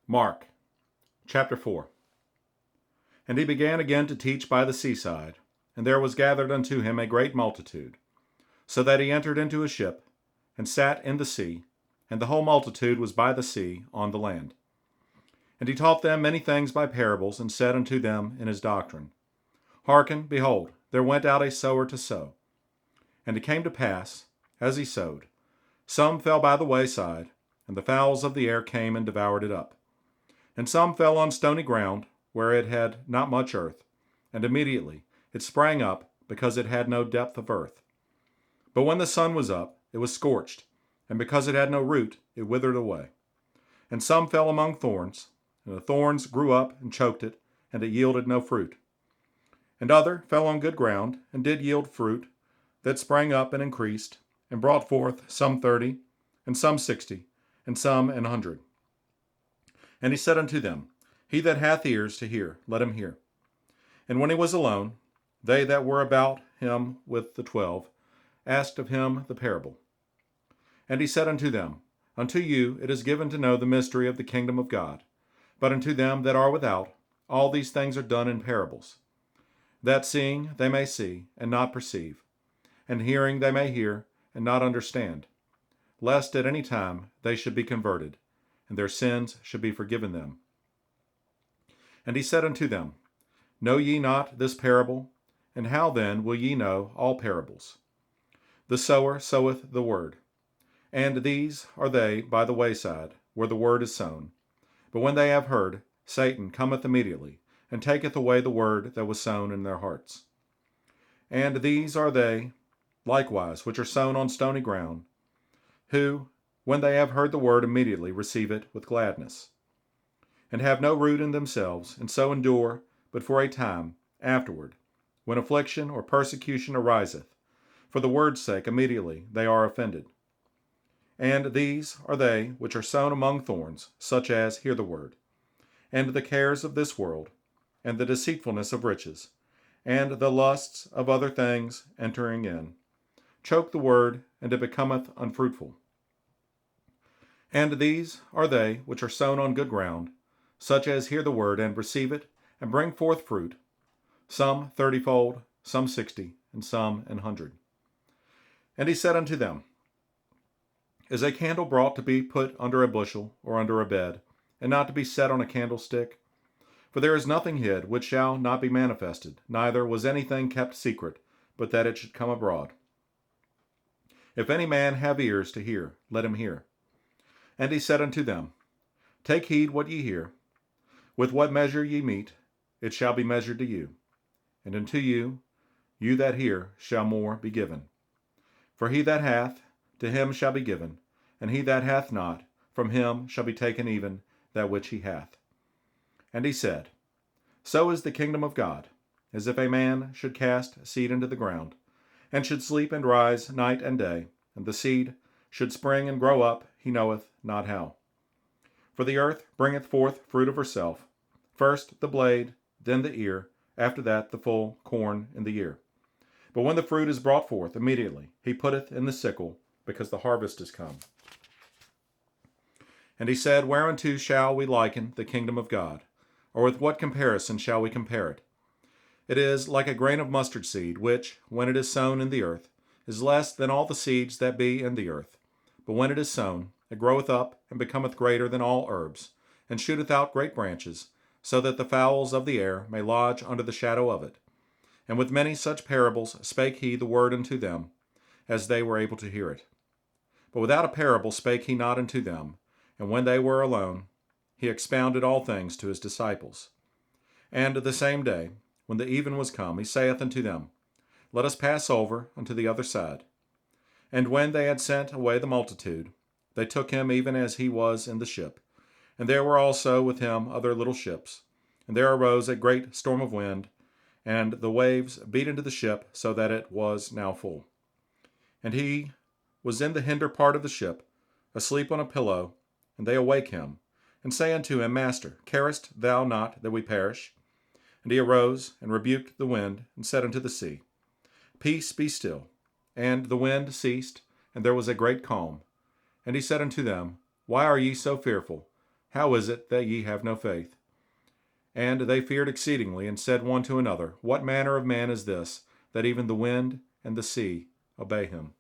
Mark chapter 4. And he began again to teach by the seaside, and there was gathered unto him a great multitude, so that he entered into a ship, and sat in the sea, and the whole multitude was by the sea on the land. And he taught them many things by parables, and said unto them in his doctrine, Hearken, behold, there went out a sower to sow. And it came to pass, as he sowed, some fell by the wayside, and the fowls of the air came and devoured it up. And some fell on stony ground, where it had not much earth, and immediately it sprang up, because it had no depth of earth. But when the sun was up, it was scorched, and because it had no root, it withered away. And some fell among thorns, and the thorns grew up and choked it, and it yielded no fruit. And other fell on good ground, and did yield fruit, that sprang up and increased, and brought forth some 30, and some 60, and some 100. And he said unto them, He that hath ears to hear, let him hear. And when he was alone, they that were about him with the 12 asked of him the parable. And he said unto them, Unto you it is given to know the mystery of the kingdom of God, but unto them that are without, all these things are done in parables, that seeing they may see, and not perceive, and hearing they may hear, and not understand, lest at any time they should be converted, and their sins should be forgiven them. And he said unto them, Know ye not this parable? And how then will ye know all parables? The sower soweth the word. And these are they by the wayside, where the word is sown. But when they have heard, Satan cometh immediately, and taketh away the word that was sown in their hearts. And these are they likewise which are sown on stony ground, who, when they have heard the word, immediately receive it with gladness, and have no root in themselves, and so endure but for a time. Afterward, when affliction or persecution ariseth, for the word's sake immediately they are offended. And these are they which are sown among thorns, such as hear the word, and the cares of this world, and the deceitfulness of riches, and the lusts of other things entering in, choke the word, and it becometh unfruitful. And these are they which are sown on good ground, such as hear the word, and receive it, and bring forth fruit, some 30-fold, some 60, and some 100. And he said unto them, Is a candle brought to be put under a bushel, or under a bed, and not to be set on a candlestick? For there is nothing hid which shall not be manifested, neither was anything kept secret, but that it should come abroad. If any man have ears to hear, let him hear. And he said unto them, Take heed what ye hear. With what measure ye mete, it shall be measured to you. And unto you, you that hear, shall more be given. For he that hath, to him shall be given, and he that hath not, from him shall be taken even that which he hath. And he said, So is the kingdom of God, as if a man should cast seed into the ground, and should sleep and rise night and day, and the seed should spring and grow up, he knoweth not how. For the earth bringeth forth fruit of herself, first the blade, then the ear, after that the full corn in the ear. But when the fruit is brought forth, immediately he putteth in the sickle, because the harvest is come. And he said, Whereunto shall we liken the kingdom of God? Or with what comparison shall we compare it? It is like a grain of mustard seed, which, when it is sown in the earth, is less than all the seeds that be in the earth. But when it is sown, it groweth up, and becometh greater than all herbs, and shooteth out great branches, so that the fowls of the air may lodge under the shadow of it. And with many such parables spake he the word unto them, as they were able to hear it. But without a parable spake he not unto them, and when they were alone, he expounded all things to his disciples. And the same day, when the even was come, he saith unto them, Let us pass over unto the other side. And when they had sent away the multitude, they took him even as he was in the ship. And there were also with him other little ships. And there arose a great storm of wind, and the waves beat into the ship, so that it was now full. And he was in the hinder part of the ship, asleep on a pillow, and they awake him, and say unto him, Master, carest thou not that we perish? And he arose, and rebuked the wind, and said unto the sea, Peace, be still. And the wind ceased, and there was a great calm. And he said unto them, Why are ye so fearful? How is it that ye have no faith? And they feared exceedingly, and said one to another, What manner of man is this, that even the wind and the sea obey him?